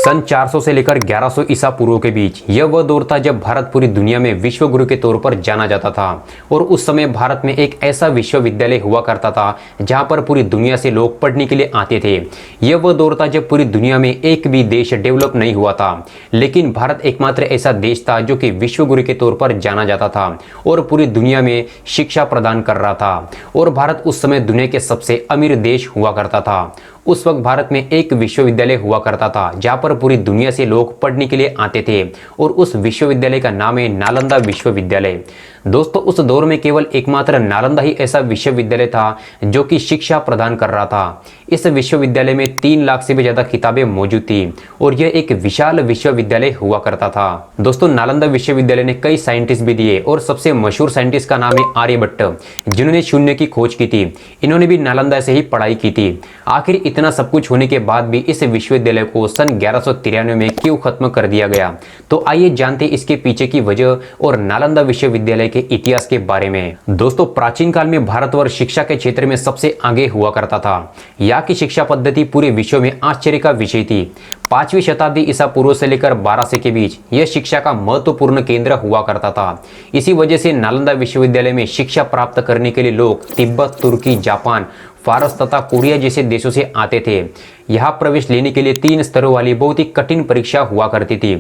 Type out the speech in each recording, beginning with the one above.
सन 400 से लेकर 1100 ईसा पूर्व के बीच यह वह दौर था जब भारत पूरी दुनिया में विश्व गुरु के तौर पर जाना जाता था। और उस समय भारत में एक ऐसा विश्वविद्यालय हुआ करता था जहां पर पूरी दुनिया से लोग पढ़ने के लिए आते थे। यह वह दौर था जब पूरी दुनिया में एक भी देश डेवलप नहीं हुआ था, लेकिन भारत एकमात्र ऐसा देश था जो कि विश्व गुरु के तौर पर जाना जाता था और पूरी दुनिया में शिक्षा प्रदान कर रहा था। और भारत उस समय दुनिया के सबसे अमीर देश हुआ करता था। उस वक्त भारत में एक विश्वविद्यालय हुआ करता था जहां पर पूरी दुनिया से लोग पढ़ने के लिए आते थे और उस विश्वविद्यालय का नाम है नालंदा विश्वविद्यालय। दोस्तों, उस दौर में केवल एकमात्र नालंदा ही ऐसा विश्वविद्यालय था जो कि शिक्षा प्रदान कर रहा था। इस विश्वविद्यालय में 3 लाख से भी ज्यादा किताबें मौजूद थी और यह एक विशाल विश्वविद्यालय हुआ करता था। दोस्तों, नालंदा विश्वविद्यालय ने कई साइंटिस्ट भी दिए और सबसे मशहूर साइंटिस्ट का नाम है आर्यभट्ट, जिन्होंने शून्य की खोज की थी। इन्होंने भी नालंदा से ही पढ़ाई की थी। आखिर इतना सब कुछ होने के बाद भी इस विश्वविद्यालय को सन 1193 में क्यों खत्म कर दिया गया? तो आइए जानते इसके पीछे की वजह और नालंदा विश्वविद्यालय के इतिहास के बारे में। दोस्तों, प्राचीन काल में भारतवर्ष शिक्षा के क्षेत्र में सबसे आगे हुआ करता था। यहाँ की शिक्षा पद्धति पूरे विश्व में आश्चर्य का विषय थी। 5वीं शताब्दी ईसा पूर्व से लेकर 1200 के बीच यह शिक्षा का महत्वपूर्ण केंद्र हुआ करता था। इसी वजह से नालंदा विश्वविद्यालय में शिक्षा प्राप्त करने के लिए लोग तिब्बत, तुर्की, जापान, फारस तथा कोरिया जैसे देशों से आते थे। यहाँ प्रवेश लेने के लिए 3 स्तरों वाली बहुत ही कठिन परीक्षा हुआ करती थी।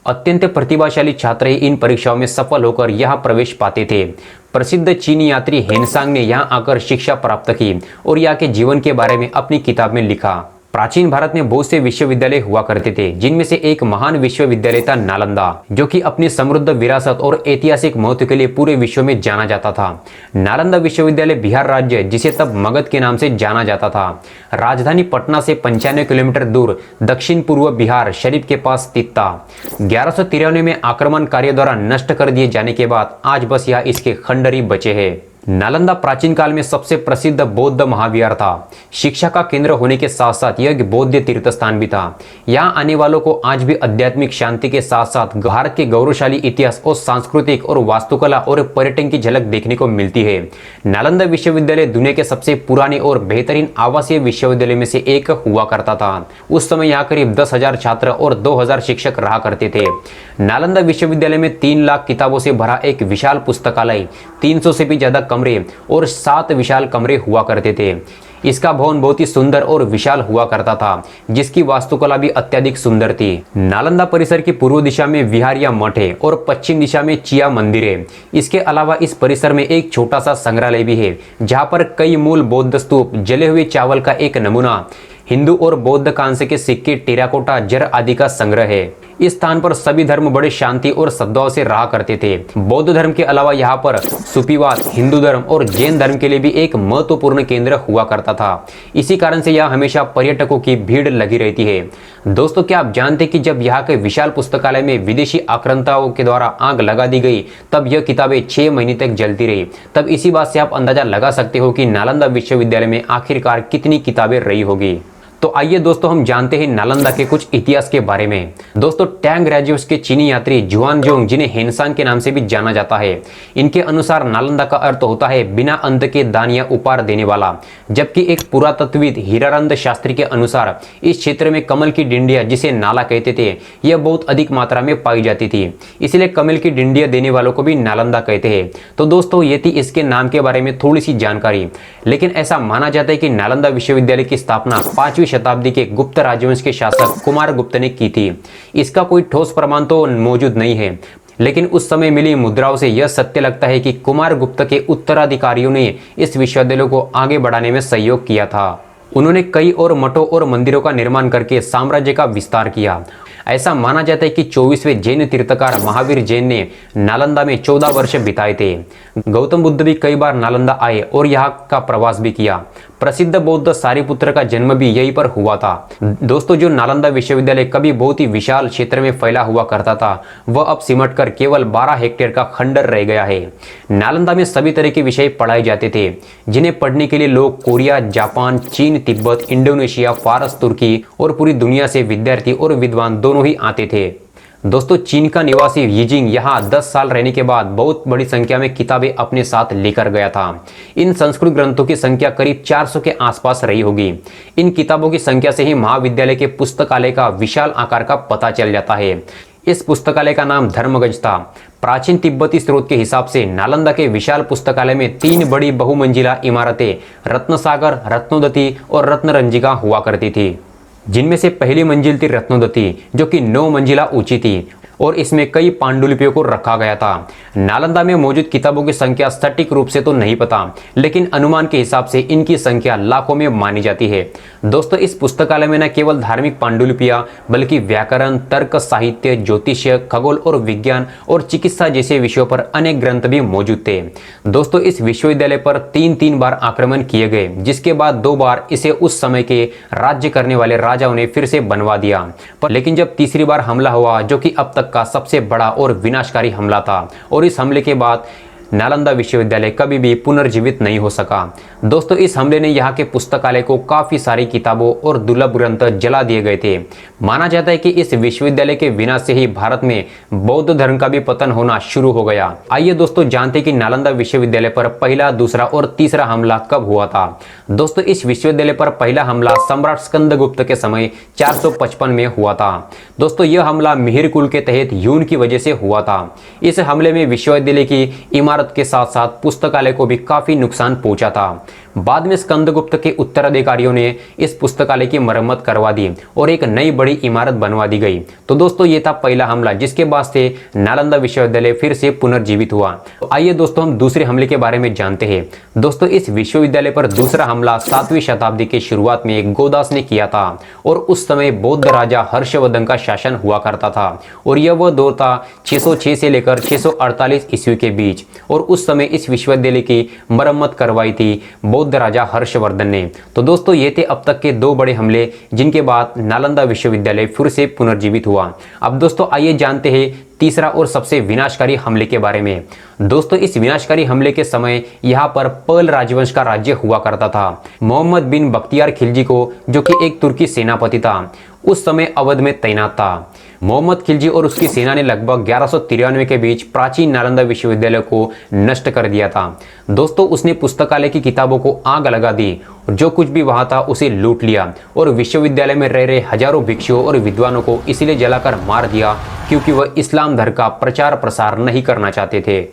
अत्यंत प्रतिभाशाली छात्र ही इन परीक्षाओं में सफल होकर यहाँ प्रवेश पाते थे। प्रसिद्ध चीनी यात्री हेनसांग ने यहाँ आकर शिक्षा प्राप्त की और यहाँ के जीवन के बारे में अपनी किताब में लिखा। प्राचीन भारत में बहुत से विश्वविद्यालय हुआ करते थे, जिनमें से एक महान विश्वविद्यालय था नालंदा, जो कि अपनी समृद्ध विरासत और ऐतिहासिक महत्व के लिए पूरे विश्व में जाना जाता था। नालंदा विश्वविद्यालय बिहार राज्य, जिसे तब मगध के नाम से जाना जाता था, राजधानी पटना से 95 किलोमीटर दूर दक्षिण पूर्व बिहार शरीफ के पास स्थित था। 1193 में आक्रमणकारियों द्वारा नष्ट कर दिए जाने के बाद आज बस यहाँ इसके खंडहर ही बचे हैं। नालंदा प्राचीन काल में सबसे प्रसिद्ध बौद्ध महाविहार था। शिक्षा का केंद्र होने के साथ साथ यह एक बौद्ध तीर्थ स्थान भी था। यहाँ आने वालों को आज भी आध्यात्मिक शांति के साथ साथ भारत के गौरवशाली इतिहास और सांस्कृतिक और वास्तुकला और पर्यटन की झलक देखने को मिलती है। नालंदा विश्वविद्यालय दुनिया के सबसे पुराने और बेहतरीन आवासीय विश्वविद्यालय में से एक हुआ करता था। उस समय यहाँ करीब 10,000 छात्र और 2,000 शिक्षक रहा करते थे। नालंदा विश्वविद्यालय में 3 लाख किताबों से भरा एक विशाल पुस्तकालय, 300 से भी ज्यादा कमरे और 7 विशाल कमरे हुआ करते थे। इसका भवन बहुत ही सुंदर और विशाल हुआ करता था, जिसकी वास्तुकला भी अत्यधिक सुंदर थी। नालंदा परिसर की पूर्व दिशा में विहार या मठ है और पश्चिम दिशा में चिया मंदिर है। इसके अलावा इस परिसर में एक छोटा सा संग्रहालय भी है, जहां पर कई मूल बौद्ध स्तूप, जले हुए चावल का एक नमूना, हिंदू और बौद्ध कांस्य के सिक्के, टेराकोटा, जर आदि का संग्रह है। इस स्थान पर सभी धर्म बड़े शांति और सद्भाव से रहा करते थे। बौद्ध धर्म के अलावा यहाँ पर सुफीवाद, हिंदू धर्म और जैन धर्म के लिए भी एक महत्वपूर्ण केंद्र हुआ करता था। इसी कारण से यहाँ हमेशा पर्यटकों की भीड़ लगी रहती है। दोस्तों, क्या आप जानते कि जब यहाँ के विशाल पुस्तकालय में विदेशी आक्रांताओं के द्वारा आग लगा दी गई, तब यह किताबें 6 महीने तक जलती रही। तब इसी बात से आप अंदाजा लगा सकते हो कि नालंदा विश्वविद्यालय में आखिरकार कितनी किताबें रही होगी। तो आइए दोस्तों, हम जानते हैं नालंदा के कुछ इतिहास के बारे में। दोस्तों, टैंग राजवंश के चीनी यात्री जुआनजोंग, जिन्हें हेनसांग के नाम से भी जाना जाता है, इनके अनुसार नालंदा का अर्थ होता है बिना अंत के दान या उपहार देने वाला। जबकि एक पुरातत्वविद हीरानंद शास्त्री के अनुसार इस क्षेत्र में कमल की डिंडिया, जिसे नाला कहते थे, यह बहुत अधिक मात्रा में पाई जाती थी, इसलिए कमल की डिंडिया देने वालों को भी नालंदा कहते हैं। तो दोस्तों, ये थी इसके नाम के बारे में थोड़ी सी जानकारी। लेकिन ऐसा माना जाता है कि नालंदा विश्वविद्यालय की स्थापना 5वीं शताब्दी के गुप्त राजवंश के शासक कुमार गुप्त ने की थी। इसका कोई ठोस प्रमाण तो मौजूद नहीं है, लेकिन उस समय मिली मुद्राओं से यह सत्य लगता है कि कुमार गुप्त के उत्तराधिकारियों ने इस विश्वविद्यालय को आगे बढ़ाने में सहयोग किया था। उन्होंने कई और मठों और मंदिरों का निर्माण करके साम्राज्य का विस्तार किया। ऐसा माना जाता है कि 24वें जैन तीर्थकार महावीर जैन ने नालंदा में 14 वर्ष बिताए थे। गौतम बुद्ध भी कई बार नालंदा आए और यहाँ का प्रवास भी किया। प्रसिद्ध बौद्ध सारिपुत्र का जन्म भी यहीं पर हुआ था। दोस्तों, जो नालंदा विश्वविद्यालय कभी बहुत ही विशाल क्षेत्र में फैला हुआ करता था, वह अब सिमटकर केवल 12 हेक्टेयर का खंडर रह गया है। नालंदा में सभी तरह के विषय पढ़ाए जाते थे, जिन्हें पढ़ने के लिए लोग कोरिया, जापान, चीन, तिब्बत, इंडोनेशिया, फारस, तुर्की और पूरी दुनिया से विद्यार्थी और विद्वान दोनों ही आते थे। दोस्तों चीन का निवासी यीजिंग यहाँ 10 साल रहने के बाद बहुत बड़ी संख्या में किताबें अपने साथ लेकर गया था। इन संस्कृत ग्रंथों की संख्या करीब 400 के आसपास रही होगी। इन किताबों की संख्या से ही महाविद्यालय के पुस्तकालय का विशाल आकार का पता चल जाता है। इस पुस्तकालय का नाम धर्मगंज था। प्राचीन तिब्बती स्रोत के हिसाब से नालंदा के विशाल पुस्तकालय में 3 बड़ी बहुमंजिला इमारतें रत्नसागर, रत्नोदती और रत्नरंजिका हुआ करती थी, जिनमें से पहली मंजिल थी रत्नोदती, जो कि 9 मंजिला ऊंची थी और इसमें कई पांडुलिपियों को रखा गया था। नालंदा में मौजूद किताबों की संख्या सटीक रूप से तो नहीं पता, लेकिन अनुमान के हिसाब से इनकी संख्या लाखों में मानी जाती है। दोस्तों इस पुस्तकालय में न केवल धार्मिक पांडुलिपियां बल्कि व्याकरण, तर्क, साहित्य, ज्योतिष्य, खगोल और विज्ञान और चिकित्सा जैसे विषयों पर अनेक ग्रंथ भी मौजूद थे। दोस्तों इस विश्वविद्यालय पर 3 बार आक्रमण किए गए, जिसके बाद 2 बार इसे उस समय के राज्य करने वाले राजाओं ने फिर से बनवा दिया। लेकिन जब तीसरी बार हमला हुआ, जो कि अब तक का सबसे बड़ा और विनाशकारी हमला था, और इस हमले के बाद नालंदा विश्वविद्यालय कभी भी पुनर्जीवित नहीं हो सका। दोस्तों इस हमले ने यहाँ के पुस्तकालय को काफी सारी किताबों और दुर्लभ ग्रंथ जला दिए गए थे। माना जाता है कि इस विश्वविद्यालय के विनाश से ही भारत में बौद्ध धर्म का भी पतन होना शुरू हो गया। आइए दोस्तों जानते कि नालंदा विश्वविद्यालय पर पहला, दूसरा और तीसरा हमला कब हुआ था। दोस्तों इस विश्वविद्यालय पर पहला हमला सम्राट स्कंदगुप्त के समय 455 में हुआ था। दोस्तों यह हमला मिहिर कुल के तहत यून की वजह से हुआ था। इस हमले में विश्वविद्यालय की इमारत के साथ साथ पुस्तकालय को भी काफी नुकसान पहुंचा था। बाद में स्कंदगुप्त के उत्तराधिकारियों ने इस पुस्तकालय की मरम्मत करवा दी और एक नई बड़ी इमारत बनवा दी गई। तो दोस्तों ये था पहला हमला, जिसके बाद से नालंदा विश्वविद्यालय फिर से पुनर्जीवित हुआ। तो आइए दोस्तों हम दूसरे हमले के बारे में जानते हैं। दोस्तों इस विश्वविद्यालय पर दूसरा हमला 7वीं शताब्दी के शुरुआत में गोदास ने किया था और उस समय बौद्ध राजा हर्षवर्धन का शासन हुआ करता था और यह वह दौर था 606 से लेकर 648 ईस्वी के बीच। और उस समय इस विश्वविद्यालय की मरम्मत करवाई थी बौद्ध राजा हर्षवर्धन ने। तो दोस्तों ये थे अब तक के 2 बड़े हमले, जिनके बाद नालंदा विश्वविद्यालय फिर से पुनर्जीवित हुआ। अब दोस्तों आइए जानते हैं तीसरा और सबसे विनाशकारी हमले के बारे में। दोस्तों इस विनाशकारी हमले के समय यहाँ पर पर्ल राजवंश का राज्य हुआ करता था। मोहम्मद बिन बख्तियार खिलजी को, जो कि एक तुर्की सेनापति था, उस समय अवध में तैनात था। मोहम्मद खिलजी और उसकी सेना ने लगभग 1193 के बीच प्राचीन नालंदा विश्वविद्यालय को नष्ट कर दिया था। दोस्तों उसने पुस्तकालय की किताबों को आग लगा दी, जो कुछ भी वहां था उसे लूट लिया और विश्वविद्यालय में रह रहे हजारों भिक्षुओं और विद्वानों को इसलिए जलाकर मार दिया क्योंकि वह इस्लाम धर्म का प्रचार प्रसार नहीं करना चाहते थे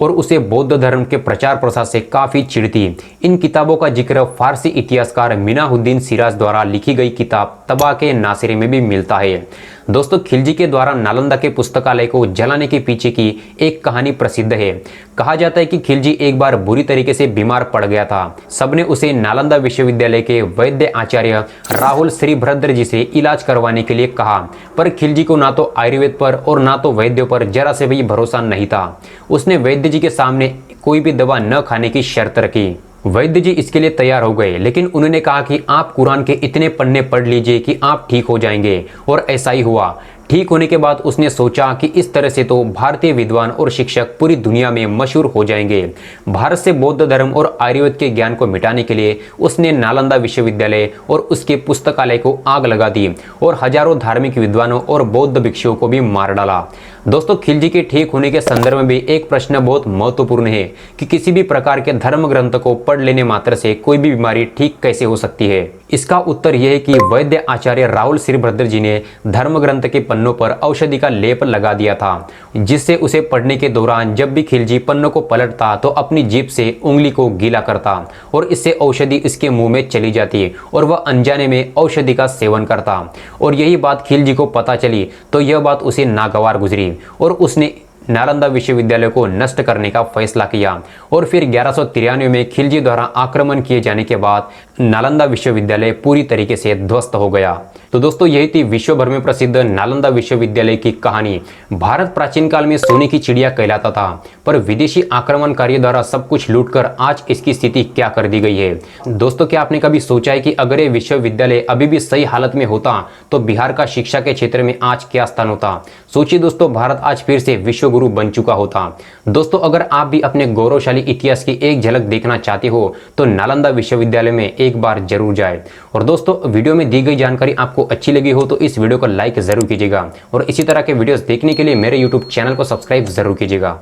और उसे बौद्ध धर्म के प्रचार प्रसार से काफी चिढ़ थी। इन किताबों का जिक्र फारसी इतिहासकार मिनाहुद्दीन सिराज द्वारा लिखी गई किताब तबाके नासिरे में भी मिलता है। दोस्तों खिलजी के द्वारा नालंदा के पुस्तकालय को जलाने के पीछे की एक कहानी प्रसिद्ध है। कहा जाता है कि खिलजी एक बार बुरी तरीके से बीमार पड़ गया था। सबने उसे नालंदा विश्वविद्यालय के वैद्य आचार्य राहुल श्रीभद्र जी से इलाज करवाने के लिए कहा, पर खिलजी को ना तो आयुर्वेद पर और ना तो वैद्यों पर जरा से भी भरोसा नहीं था। उसने वैद्य जी के सामने कोई भी दवा न खाने की शर्त रखी। वैद्य जी इसके लिए तैयार हो गए, लेकिन उन्होंने कहा कि आप कुरान के इतने पन्ने पढ़ लीजिए कि आप ठीक हो जाएंगे, और ऐसा ही हुआ। ठीक होने के बाद उसने सोचा कि इस तरह से तो भारतीय विद्वान और शिक्षक पूरी दुनिया में मशहूर हो जाएंगे। भारत से बौद्ध धर्म और आयुर्वेद के ज्ञान को मिटाने के लिए उसने नालंदा विश्वविद्यालय और उसके पुस्तकालय को आग लगा दी और हजारों धार्मिक विद्वानों और बौद्ध भिक्षुओं को भी मार डाला। दोस्तों खिलजी के ठीक होने के संदर्भ में भी एक प्रश्न बहुत महत्वपूर्ण है कि किसी भी प्रकार के धर्म ग्रंथ को पढ़ लेने मात्र से कोई भी बीमारी ठीक कैसे हो सकती है। इसका उत्तर यह है कि वैद्य आचार्य राहुल श्रीभद्र जी ने धर्म ग्रंथ के पन्नों पर औषधि का लेप लगा दिया था, जिससे उसे पढ़ने के दौरान जब भी खिलजी पन्नों को पलटता तो अपनी जीभ से उंगली को गीला करता और इससे औषधि इसके मुंह में चली जाती और वह अनजाने में औषधि का सेवन करता। और यही बात खिलजी को पता चली तो यह बात उसे नागवार गुजरी और उसने नालंदा विश्वविद्यालय को नष्ट करने का फैसला किया। और फिर 1193 में खिलजी द्वारा आक्रमण किए जाने के बाद नालंदा विश्वविद्यालय पूरी तरीके से ध्वस्त हो गया। तो दोस्तों यही थी विश्व भर में प्रसिद्ध नालंदा विश्वविद्यालय की कहानी। भारत प्राचीन काल में सोने की चिड़िया कहलाता था, पर विदेशी आक्रमणकारियों द्वारा सब कुछ लूटकर आज इसकी स्थिति क्या कर दी गई है। दोस्तों क्या आपने कभी सोचा है कि अगर ये विश्वविद्यालय अभी भी सही हालत में होता तो बिहार का शिक्षा के क्षेत्र में आज क्या स्थान होता। सोचिए दोस्तों, भारत आज फिर से विश्व गुरु बन चुका होता। दोस्तों, अगर आप भी अपने गौरवशाली इतिहास की एक झलक देखना चाहते हो तो नालंदा विश्वविद्यालय में एक बार जरूर जाए। और दोस्तों, वीडियो में दी गई जानकारी आपको अच्छी लगी हो तो इस वीडियो को लाइक जरूर कीजिएगा और इसी तरह के वीडियोस देखने के लिए मेरे यूट्यूब चैनल को सब्सक्राइब जरूर कीजिएगा।